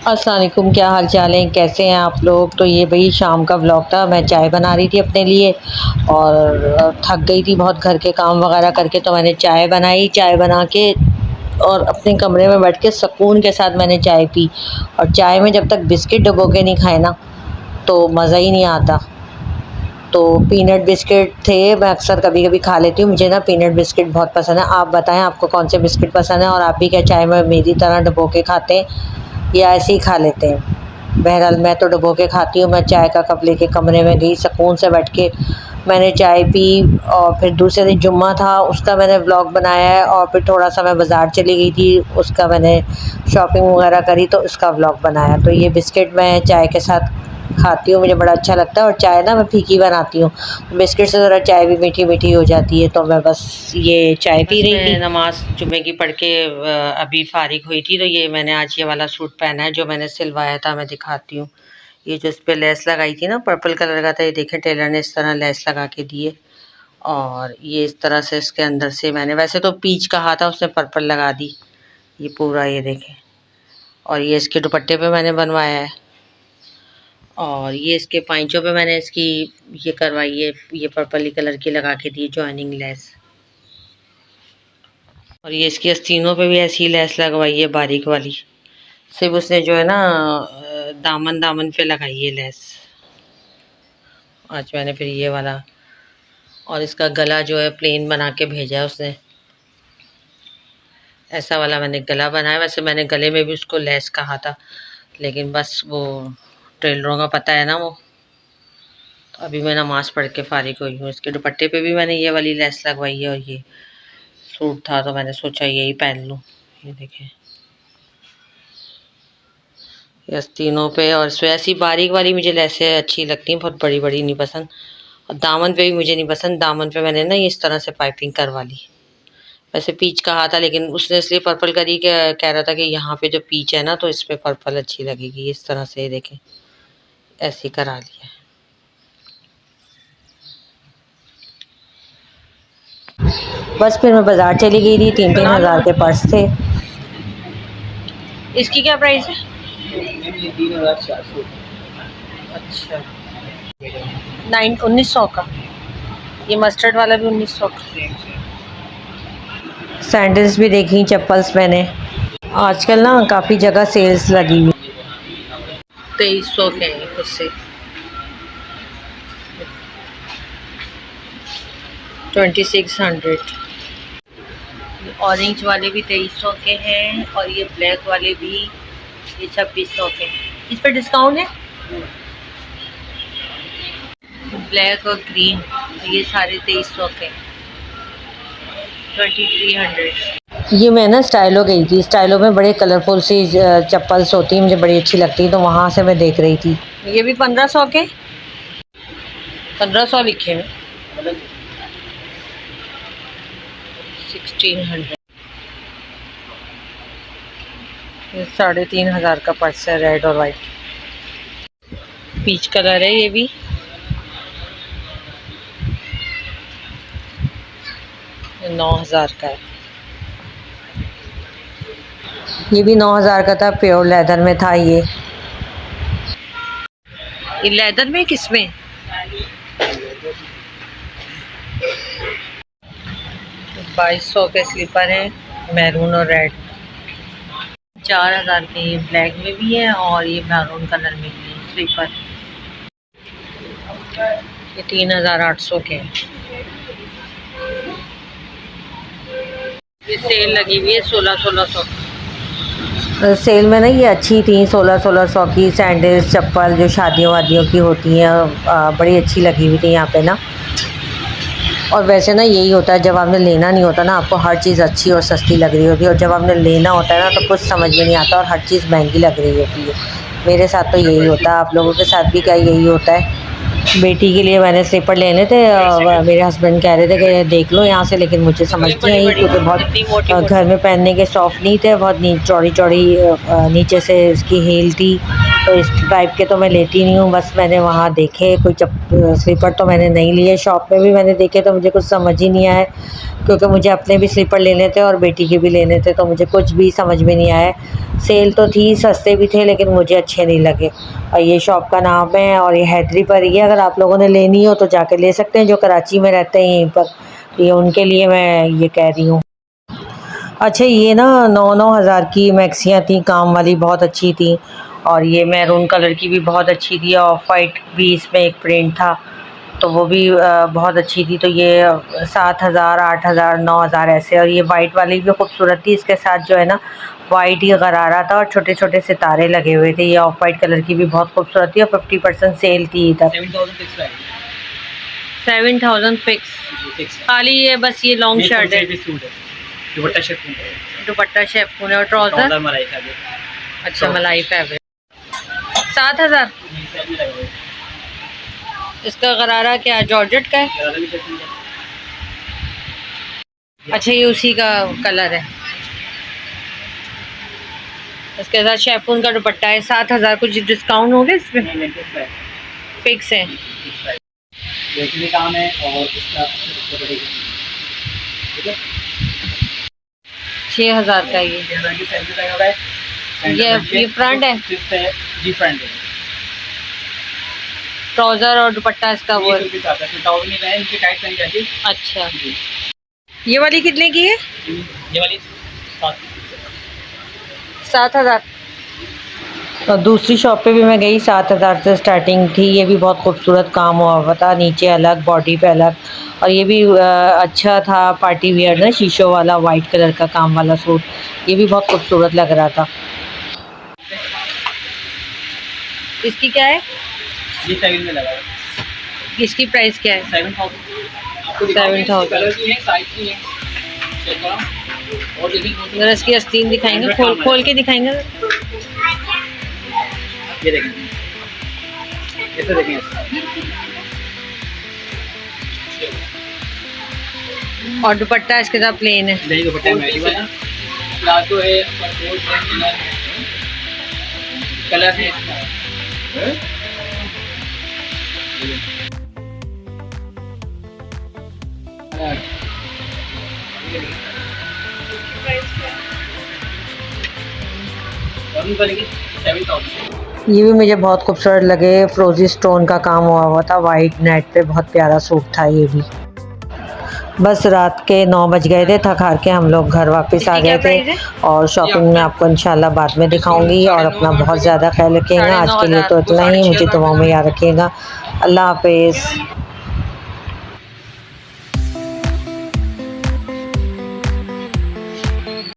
अस्सलाम वालेकुम, क्या हाल चाल है, कैसे हैं आप लोग। तो ये भाई शाम का व्लॉग था। मैं चाय बना रही थी अपने लिए और थक गई थी बहुत घर के काम वगैरह करके, तो मैंने चाय बनाई। चाय बना के और अपने कमरे में बैठ के सुकून के साथ मैंने चाय पी। और चाय में जब तक बिस्किट डुबो के नहीं खाए ना तो मज़ा ही नहीं आता। तो पीनट बिस्किट थे, मैं अक्सर कभी कभी खा लेती हूँ। मुझे ना पीनट बिस्किट बहुत पसंद है। आप बताएं आपको कौन से बिस्किट पसंद है और आप भी क्या चाय में मेरी तरह डुबो के खाते हैं या ऐसे ही खा लेते हैं। बहरहाल मैं तो डुबो के खाती हूँ। मैं चाय का कप लेके कमरे में गई, सुकून से बैठ के मैंने चाय पी। और फिर दूसरे दिन जुम्मा था, उसका मैंने व्लॉग बनाया है। और फिर थोड़ा सा मैं बाज़ार चली गई थी, उसका मैंने शॉपिंग वगैरह करी तो उसका व्लॉग बनाया। तो ये बिस्किट मैं चाय के साथ खाती हूँ, मुझे बड़ा अच्छा लगता है। और चाय ना मैं फीकी बनाती हूँ, बिस्किट से ज़रा चाय भी मीठी मीठी हो जाती है। तो मैं बस ये चाय पी रही थी। नमाज जुम्मे की पढ़ के अभी फारिग हुई थी। तो ये मैंने आज ये वाला सूट पहना है जो मैंने सिलवाया था, मैं दिखाती हूँ। ये जो इस पर लेस लगाई थी ना, पर्पल कलर का था, ये देखें टेलर ने इस तरह लेस लगा के दिए। और ये इस तरह से इसके अंदर से मैंने, वैसे तो पीच कहा था, उसने पर्पल लगा दी। ये पूरा ये देखें। और ये इसके दुपट्टे पे मैंने बनवाया है। और ये इसके पाइंचों पे मैंने इसकी ये करवाई है, ये पर्पली कलर की लगा के दी जॉइनिंग लेस। और ये इसकी आस्तीनों पे भी ऐसी लेस लगवाई है बारीक वाली। सिर्फ उसने जो है ना दामन दामन पे लगाई है लेस। आज मैंने फिर ये वाला, और इसका गला जो है प्लेन बना के भेजा है उसने। ऐसा वाला मैंने गला बनाया। वैसे मैंने गले में भी उसको लेस कहा था, लेकिन बस वो टेलरों का पता है ना वो। तो अभी मैं नमाज़ पढ़ के फारिग हुई हूँ। इसके दुपट्टे पे भी मैंने ये वाली लेस लगवाई है। और ये सूट था तो मैंने सोचा यही पहन लूँ। ये देखें, ये आस्तीनों पे। और इसमें ऐसी बारीक वाली मुझे लेसें अच्छी लगती हैं, बहुत बड़ी बड़ी नहीं पसंद। और दामन पे भी मुझे नहीं पसंद। दामन पे मैंने ना ये इस तरह से पाइपिंग करवा ली। वैसे पीच कहा था, लेकिन उसने इसलिए पर्पल करी कि कह रहा था कि यहाँ पे जो पीच है ना तो इस पे पर्पल अच्छी लगेगी। इस तरह से देखें, ऐसे करा लिया। बस फिर मैं बाज़ार चली गई थी। 3-3 हज़ार के पर्स थे। इसकी क्या प्राइस है? 3,400। अच्छा, 1900 का। ये मस्टर्ड वाला भी 1900 का। सैंडल्स भी देखी, चप्पल्स मैंने। आजकल ना काफ़ी जगह सेल्स लगी हुई। 2300 के हैं खुद से। 2600। ऑरेंज वाले भी 2300 के हैं और ये ब्लैक वाले भी ये 2600 के हैं। इस पर डिस्काउंट है। ब्लैक और ग्रीन ये सारे 2300 के, 2300। ये मैं ना स्टाइलो गई थी। स्टाइलो में बड़े कलरफुल सी चप्पल्स होती हैं, मुझे बड़ी अच्छी लगती है, तो वहाँ से मैं देख रही थी। ये भी 1500 के, 1500 लिखे हैं। 1600। ये 3500 का पर्स है, रेड और वाइट। पीच कलर है ये भी। ये 9000 का है। ये भी 9000 का था, प्योर लेदर में था ये लेदर में किसमें? 2200 के स्लीपर हैं, मैरून और रेड। 4000 के ये ब्लैक में भी है और ये मैरून कलर में भी है स्लीपर। ये 3800 के हैं। ये सेल लगी हुई है 1600। सेल में ना ये अच्छी थी, 1600 की सैंडल्स चप्पल जो शादियों वादियों की होती हैं, बड़ी अच्छी लगी हुई थी यहाँ पे ना। और वैसे ना यही होता है, जब आपने लेना नहीं होता ना आपको हर चीज़ अच्छी और सस्ती लग रही होती है, और जब आपने लेना होता है ना तो कुछ समझ में नहीं आता और हर चीज़ महंगी लग रही होती है। मेरे साथ तो यही होता है, आप लोगों के साथ भी क्या यही होता है? बेटी के लिए मैंने स्लीपर लेने थे, मेरे हस्बैंड कह रहे थे कि देख लो यहाँ से, लेकिन मुझे समझ नहीं आई क्योंकि बहुत घर में पहनने के सॉफ्ट नहीं थे, बहुत चौड़ी चौड़ी नीचे से इसकी हील थी। तो इस टाइप के तो मैं लेती नहीं हूँ। बस मैंने वहाँ देखे कोई स्लीपर तो मैंने नहीं लिए, शॉप में भी मैंने देखे तो मुझे कुछ समझ ही नहीं आया, क्योंकि मुझे अपने भी स्लीपर लेने थे और बेटी के भी लेने थे, तो मुझे कुछ भी समझ में नहीं आया। सेल तो थी, सस्ते भी थे, लेकिन मुझे अच्छे नहीं लगे। और ये शॉप का नाम है और ये हैदरी पर ही है, अगर आप लोगों ने लेनी हो तो जाके ले सकते हैं, जो कराची में रहते हैं यहीं पर। ये उनके लिए मैं ये कह रही हूँ। अच्छा, ये ना 9-9 हज़ार की मैक्सियाँ थी, काम वाली, बहुत अच्छी थी। और ये मैरून कलर की भी बहुत अच्छी थी, ऑफ वाइट भी इसमें एक प्रिंट था, तो वो भी बहुत अच्छी थी। तो ये 7,000, 8,000, 9,000 ऐसे। और ये वाइट वाली भी खूबसूरत थी, इसके साथ जो है ना वाइट ही गरारा था और छोटे छोटे सितारे लगे हुए थे। ये ऑफ वाइट कलर की भी बहुत खूबसूरत थी और 50% सेल थी इधर। 7,000 फिक्स। खाली ये बस ये लॉन्ग शर्ट है, दुपट्टा शेफून है और ट्राउजर मलाई फैब्रिक। अच्छा, मलाई फैब्रिक। 7,000। इसका गरारा क्या जॉर्जेट का है? अच्छा, ये उसी का कलर है। इसके साथ शेफून का दुपट्टा है। 7,000। कुछ डिस्काउंट होगा इसमें? फिक्स है। काम है और इसका 6,000 का ये फ्रंट है जी, फ्रंट है। ट्राउजर और दुपट्टा इसका वो अच्छा। ये वाली कितने की है? ये वाली 7,000। और दूसरी शॉप पे भी मैं गई, 7,000 से स्टार्टिंग थी। ये भी बहुत खूबसूरत काम हुआ हुआ था, नीचे अलग, बॉडी पे अलग। और ये भी अच्छा था, पार्टी वियर ना, शीशों वाला वाइट कलर का काम वाला सूट, ये भी बहुत खूबसूरत लग रहा था। इसकी क्या है? ये 7 में लगा है। इसकी प्राइस क्या है? 7,000। जरा इसकी आस्तीन दिखाएंगे, खोल के दिखाएंगे। ये देखें, ऐसे देखें। और दुपट्टा इसके साथ प्लेन है। नहीं, दुपट्टा प्लाजो है, कलर है। ये भी मुझे बहुत खूबसूरत लगे, फ्रोजी स्टोन का काम हुआ था, वाइट नेट पे, बहुत प्यारा सूट था ये भी। बस रात के 9 बज गए थे, थक हार के हम लोग घर वापस आ गए थे। और शॉपिंग में आपको इंशाल्लाह बाद में दिखाऊंगी। और अपना बहुत ज़्यादा ख्याल रखिएगा। आज के लिए तो इतना ही, मुझे दुआओं में याद रखिएगा। अल्लाह हाफिज़।